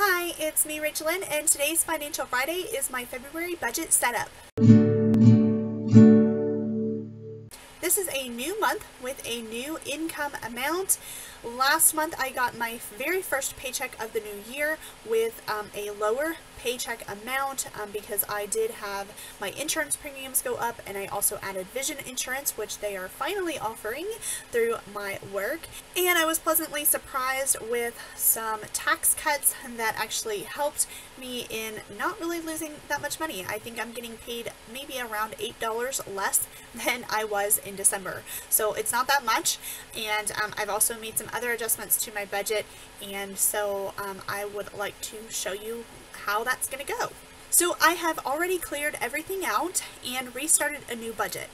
Hi, it's me, Rachelyn, and today's Financial Friday is my February budget setup. This is a new month with a new income amount. Last month I got my very first paycheck of the new year with a lower paycheck amount because I did have my insurance premiums go up, and I also added vision insurance, which they are finally offering through my work. And I was pleasantly surprised with some tax cuts that actually helped me in not really losing that much money. I think I'm getting paid maybe around $8 less than I was in December. So it's not that much, and I've also made some other adjustments to my budget, and so I would like to show you how that's going to go. So I have already cleared everything out and restarted a new budget.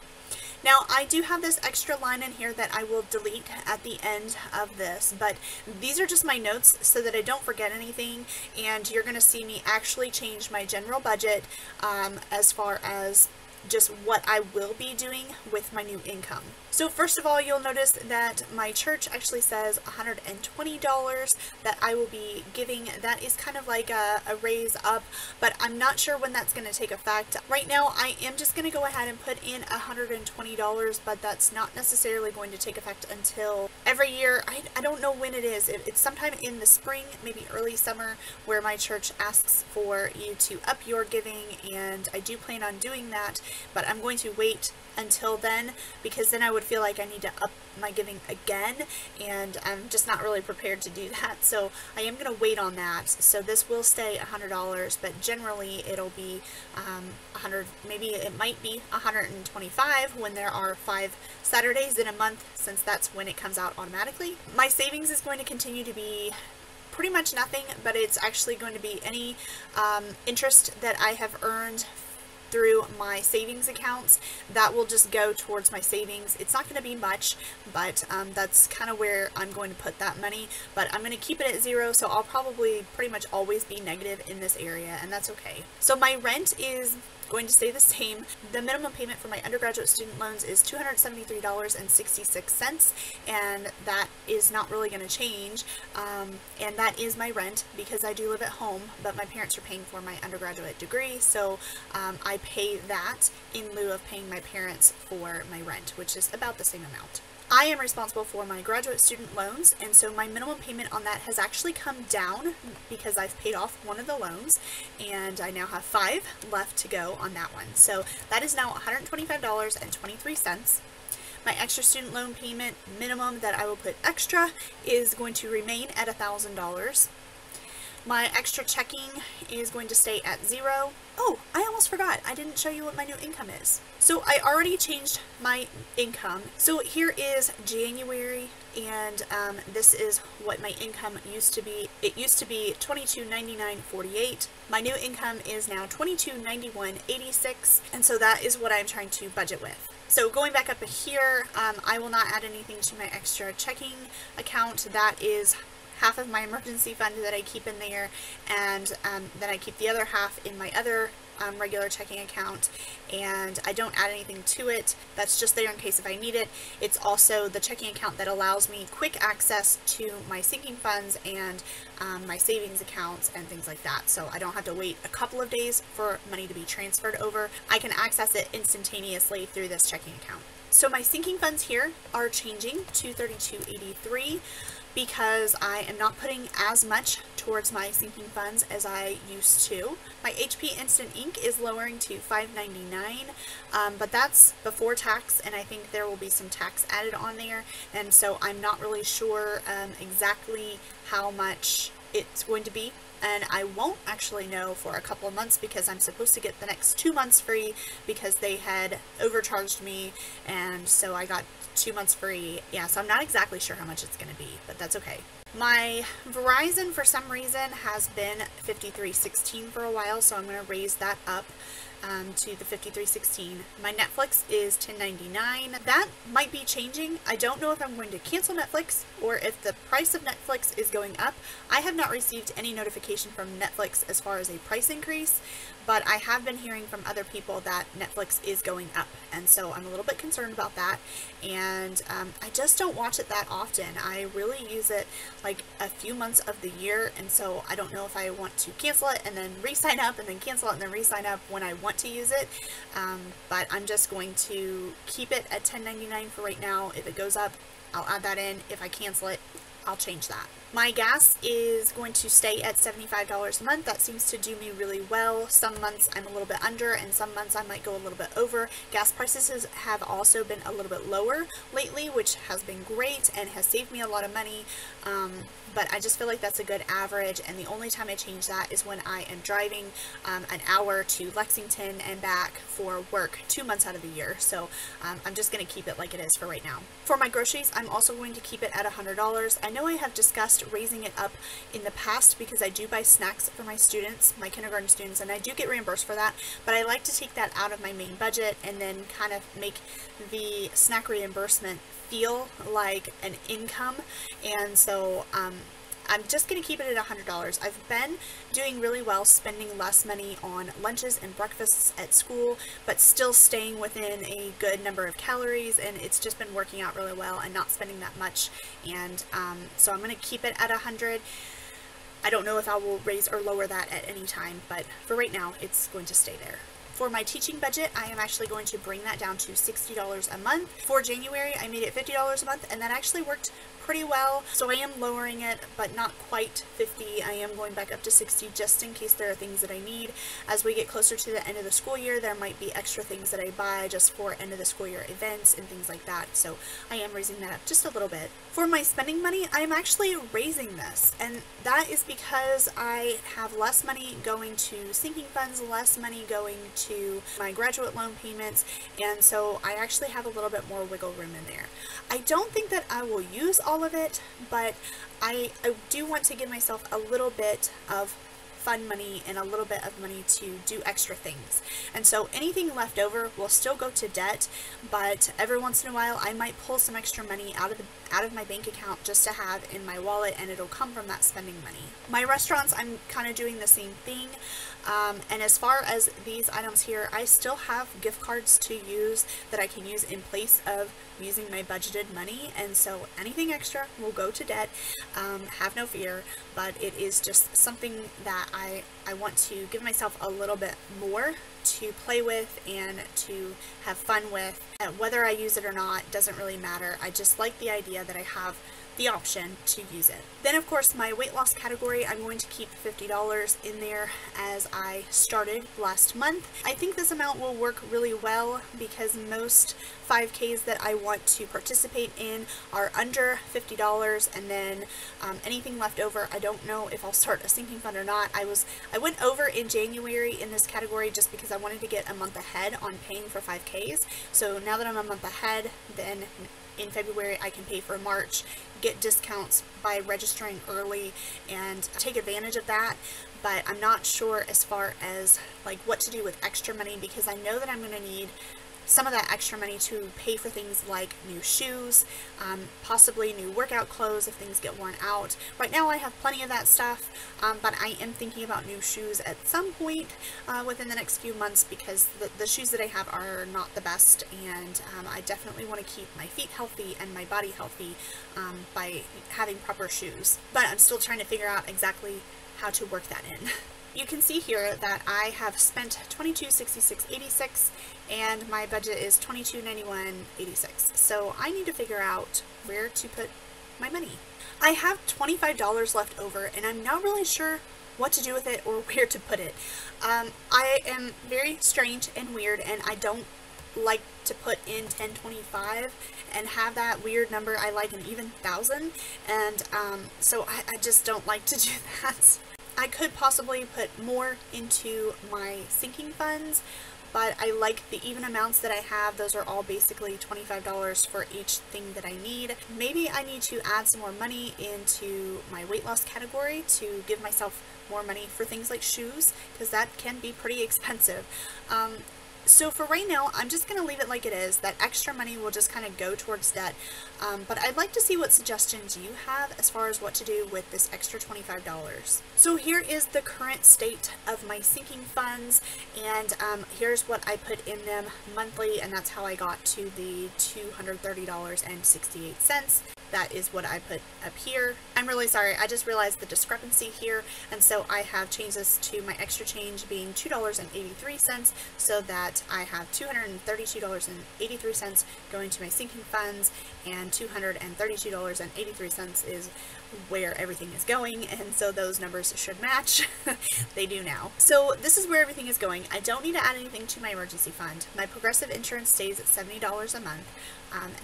Now I do have this extra line in here that I will delete at the end of this, but these are just my notes so that I don't forget anything, and you're going to see me actually change my general budget as far as just what I will be doing with my new income. So first of all, you'll notice that my church actually says $120 that I will be giving. That is kind of like a raise up, but I'm not sure when that's going to take effect. Right now, I am just going to go ahead and put in $120, but that's not necessarily going to take effect until every year. I don't know when it is. It's sometime in the spring, maybe early summer, where my church asks for you to up your giving, and I do plan on doing that, but I'm going to wait until then because then I would feel like I need to up my giving again, and I'm just not really prepared to do that. So I am going to wait on that. So this will stay $100, but generally it'll be 100, maybe it might be 125 when there are 5 Saturdays in a month, since that's when it comes out automatically. My savings is going to continue to be pretty much nothing, but it's actually going to be any interest that I have earned through my savings accounts. That will just go towards my savings. It's not going to be much, but that's kind of where I'm going to put that money, but I'm going to keep it at zero, so I'll probably pretty much always be negative in this area, and that's okay. So my rent is going to stay the same. The minimum payment for my undergraduate student loans is $273.66, and that is not really going to change, and that is my rent because I do live at home, but my parents are paying for my undergraduate degree, so I pay that in lieu of paying my parents for my rent, which is about the same amount. I am responsible for my graduate student loans, and so my minimum payment on that has actually come down because I've paid off one of the loans, and I now have 5 left to go on that one. So that is now $125.23. My extra student loan payment minimum that I will put extra is going to remain at $1,000. My extra checking is going to stay at 0. Oh, I almost forgot. I didn't show you what my new income is. So I already changed my income. So here is January, and this is what my income used to be. It used to be $22.99.48. My new income is now $22.91.86, and so that is what I'm trying to budget with. So going back up here, I will not add anything to my extra checking account. That is half of my emergency fund that I keep in there, and then I keep the other half in my other regular checking account, and I don't add anything to it. That's just there in case if I need it. It's also the checking account that allows me quick access to my sinking funds and my savings accounts and things like that, so I don't have to wait a couple of days for money to be transferred over. I can access it instantaneously through this checking account. So my sinking funds here are changing to $32.83 because I am not putting as much towards my sinking funds as I used to. My HP Instant Ink is lowering to $5.99, but that's before tax, and I think there will be some tax added on there, and so I'm not really sure exactly how much it's going to be. And I won't actually know for a couple of months because I'm supposed to get the next 2 months free because they had overcharged me, and so I got 2 months free. Yeah, so I'm not exactly sure how much it's going to be, but that's okay. My Verizon for some reason has been $53.16 for a while, so I'm going to raise that up to the 5316. My Netflix is $10.99. That might be changing. I don't know if I'm going to cancel Netflix or if the price of Netflix is going up. I have not received any notification from Netflix as far as a price increase, but I have been hearing from other people that Netflix is going up, and so I'm a little bit concerned about that. And I just don't watch it that often. I really use it like a few months of the year, and so I don't know if I want to cancel it and then re-sign up and then cancel it and then re-sign up when I want to use it. But I'm just going to keep it at $10.99 for right now. If it goes up, I'll add that in. If I cancel it, I'll change that. My gas is going to stay at $75 a month. That seems to do me really well. Some months I'm a little bit under, and some months I might go a little bit over. Gas prices have also been a little bit lower lately, which has been great and has saved me a lot of money. But I just feel like that's a good average, and the only time I change that is when I am driving an hour to Lexington and back for work 2 months out of the year. So I'm just going to keep it like it is for right now. For my groceries, I'm also going to keep it at $100. I know I have discussed raising it up in the past because I do buy snacks for my students, my kindergarten students, and I do get reimbursed for that, but I like to take that out of my main budget and then kind of make the snack reimbursement feel like an income. And so I'm just going to keep it at $100. I've been doing really well spending less money on lunches and breakfasts at school, but still staying within a good number of calories, and it's just been working out really well and not spending that much. And so I'm going to keep it at $100. I don't know if I will raise or lower that at any time, but for right now, it's going to stay there. For my teaching budget, I am actually going to bring that down to $60 a month. For January, I made it $50 a month, and that actually worked pretty well. So I am lowering it, but not quite 50. I am going back up to 60 just in case there are things that I need. As we get closer to the end of the school year, there might be extra things that I buy just for end of the school year events and things like that. So I am raising that up just a little bit. For my spending money, I am actually raising this, and that is because I have less money going to sinking funds, less money going to my graduate loan payments, and so I actually have a little bit more wiggle room in there. I don't think that I will use all of it, but I do want to give myself a little bit of fun money and a little bit of money to do extra things. And so anything left over will still go to debt, but every once in a while I might pull some extra money out of my bank account just to have in my wallet, and it'll come from that spending money. My restaurants, I'm kind of doing the same thing. And as far as these items here, I still have gift cards to use that I can use in place of using my budgeted money, and so anything extra will go to debt. Have no fear, but it is just something that I want to give myself a little bit more to play with and to have fun with. Whether I use it or not doesn't really matter. I just like the idea that I have the option to use it. Then of course my weight loss category, I'm going to keep $50 in there as I started last month. I think this amount will work really well because most 5Ks that I want to participate in are under $50, and then anything left over, I don't know if I'll start a sinking fund or not. I went over in January in this category just because I wanted to get a month ahead on paying for 5Ks. So now that I'm a month ahead, then in February I can pay for March, get discounts by registering early, and take advantage of that. But I'm not sure as far as like what to do with extra money, because I know that I'm going to need some of that extra money to pay for things like new shoes, possibly new workout clothes if things get worn out. Right now I have plenty of that stuff, but I am thinking about new shoes at some point within the next few months, because the shoes that I have are not the best, and I definitely want to keep my feet healthy and my body healthy by having proper shoes. But I'm still trying to figure out exactly how to work that in. You can see here that I have spent $22.66.86 and my budget is $22.91.86. So I need to figure out where to put my money. I have $25 left over, and I'm not really sure what to do with it or where to put it. I am very strange and weird, and I don't like to put in 1025 and have that weird number. I like an even thousand, and so I just don't like to do that. I could possibly put more into my sinking funds, but I like the even amounts that I have. Those are all basically $25 for each thing that I need. Maybe I need to add some more money into my weight loss category to give myself more money for things like shoes, because that can be pretty expensive. So for right now, I'm just going to leave it like it is. That extra money will just kind of go towards debt. But I'd like to see what suggestions you have as far as what to do with this extra $25. So here is the current state of my sinking funds, and here's what I put in them monthly, and that's how I got to the $230.68. That is what I put up here. I'm really sorry, I just realized the discrepancy here, and so I have changed this to my extra change being $2.83, so that I have $232.83 going to my sinking funds, and $232.83 is where everything is going, and so those numbers should match. They do now. So this is where everything is going. I don't need to add anything to my emergency fund. My Progressive insurance stays at $70 a month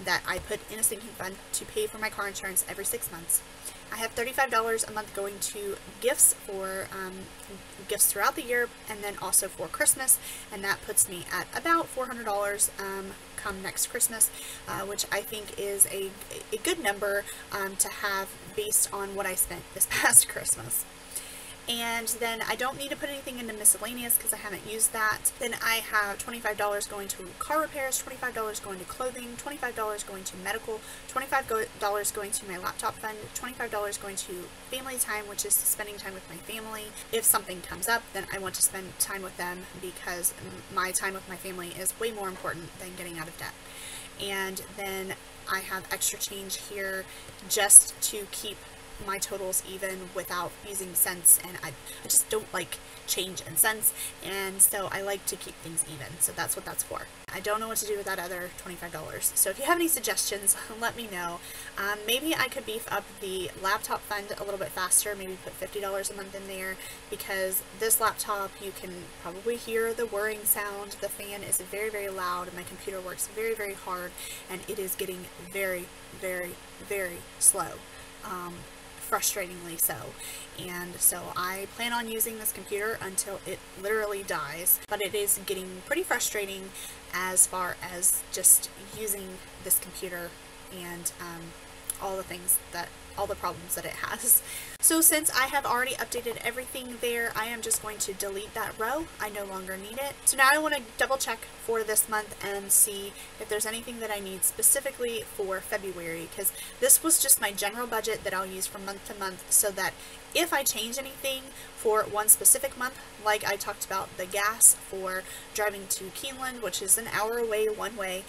that I put in a sinking fund to pay for my car insurance every 6 months. I have $35 a month going to gifts for gifts throughout the year, and then also for Christmas, and that puts me at about $400 come next Christmas, which I think is a good number to have based on what I spent this past Christmas. And then I don't need to put anything into miscellaneous because I haven't used that. Then I have $25 going to car repairs, $25 going to clothing, $25 going to medical, $25 going to my laptop fund, $25 going to family time, which is spending time with my family. If something comes up, then I want to spend time with them because my time with my family is way more important than getting out of debt. And then I have extra change here just to keep my totals even without using cents, and I just don't like change and cents, and so I like to keep things even, so that's what that's for. I don't know what to do with that other $25, so if you have any suggestions, let me know. Maybe I could beef up the laptop fund a little bit faster, maybe put $50 a month in there, because this laptop, you can probably hear the whirring sound. The fan is very, very loud, and my computer works very, very hard, and it is getting very, very, very slow. Frustratingly so, and so I plan on using this computer until it literally dies, but it is getting pretty frustrating as far as just using this computer and all the problems that it has. So since I have already updated everything there, I am just going to delete that row. I no longer need it. So now I want to double check for this month and see if there's anything that I need specifically for February, because this was just my general budget that I'll use from month to month, so that if I change anything for one specific month, like I talked about the gas for driving to Keeneland, which is an hour away one way,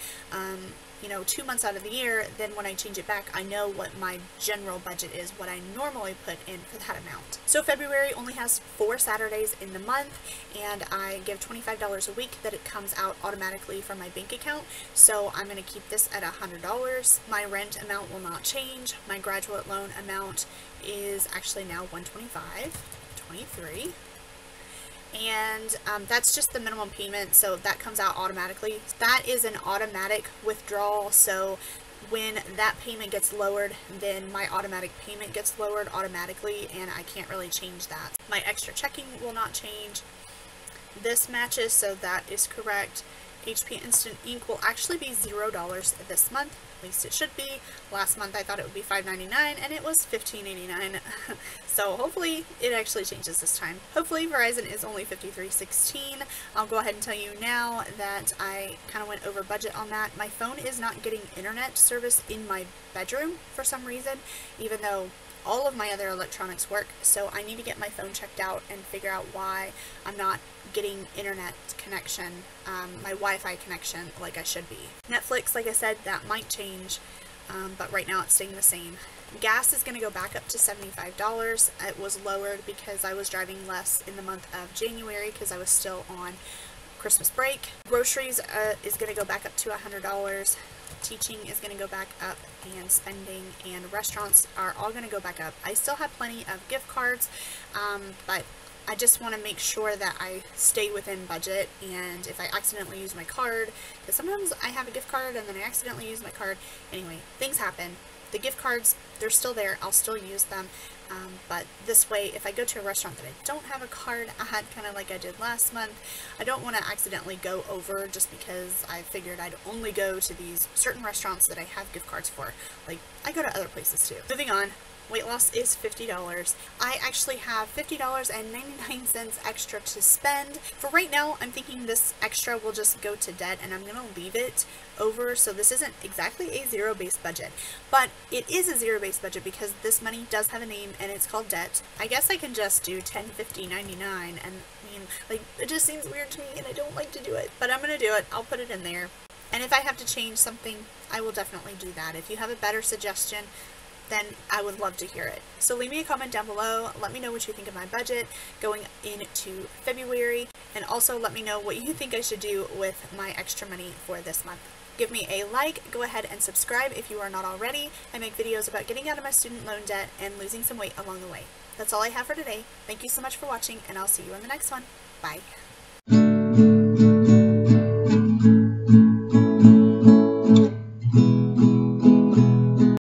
2 months out of the year, then when I change it back, I know what my general budget is, what I normally put in for that amount. So February only has 4 Saturdays in the month, and I give $25 a week that it comes out automatically from my bank account, so I'm going to keep this at $100. My rent amount will not change. My graduate loan amount is actually now $125.23. And that's just the minimum payment, so that comes out automatically. That is an automatic withdrawal, so when that payment gets lowered, then my automatic payment gets lowered automatically, and I can't really change that. My extra checking will not change. This matches, so that is correct. HP Instant Ink will actually be $0 this month. At least it should be. Last month I thought it would be $5.99 and it was $15.89. So hopefully it actually changes this time. Hopefully Verizon is only $53.16. I'll go ahead and tell you now that I kind of went over budget on that. My phone is not getting internet service in my bedroom for some reason, even though all of my other electronics work, so I need to get my phone checked out and figure out why I'm not getting internet connection, my Wi-Fi connection like I should be. Netflix, like I said, that might change, but right now it's staying the same. Gas is going to go back up to $75. It was lowered because I was driving less in the month of January because I was still on Christmas break. Groceries is going to go back up to $100. Teaching is going to go back up, and spending and restaurants are all going to go back up. I still have plenty of gift cards, but I just want to make sure that I stay within budget, and if I accidentally use my card, because sometimes I have a gift card and then I accidentally use my card. Anyway, things happen. The gift cards, they're still there. I'll still use them. But this way, if I go to a restaurant that I don't have a card at, kind of like I did last month, I don't want to accidentally go over just because I figured I'd only go to these certain restaurants that I have gift cards for. Like, I go to other places too. Moving on. Weight loss is $50. I actually have $50.99 extra to spend. For right now, I'm thinking this extra will just go to debt, and I'm going to leave it over, so this isn't exactly a zero-based budget. But it is a zero-based budget because this money does have a name, and it's called debt. I guess I can just do 10, 50, 99, and I mean, like, it just seems weird to me, and I don't like to do it. But I'm going to do it. I'll put it in there. And if I have to change something, I will definitely do that. If you have a better suggestion, then I would love to hear it. So leave me a comment down below. Let me know what you think of my budget going into February, and also let me know what you think I should do with my extra money for this month. Give me a like, go ahead and subscribe if you are not already. I make videos about getting out of my student loan debt and losing some weight along the way. That's all I have for today. Thank you so much for watching, and I'll see you in the next one. Bye.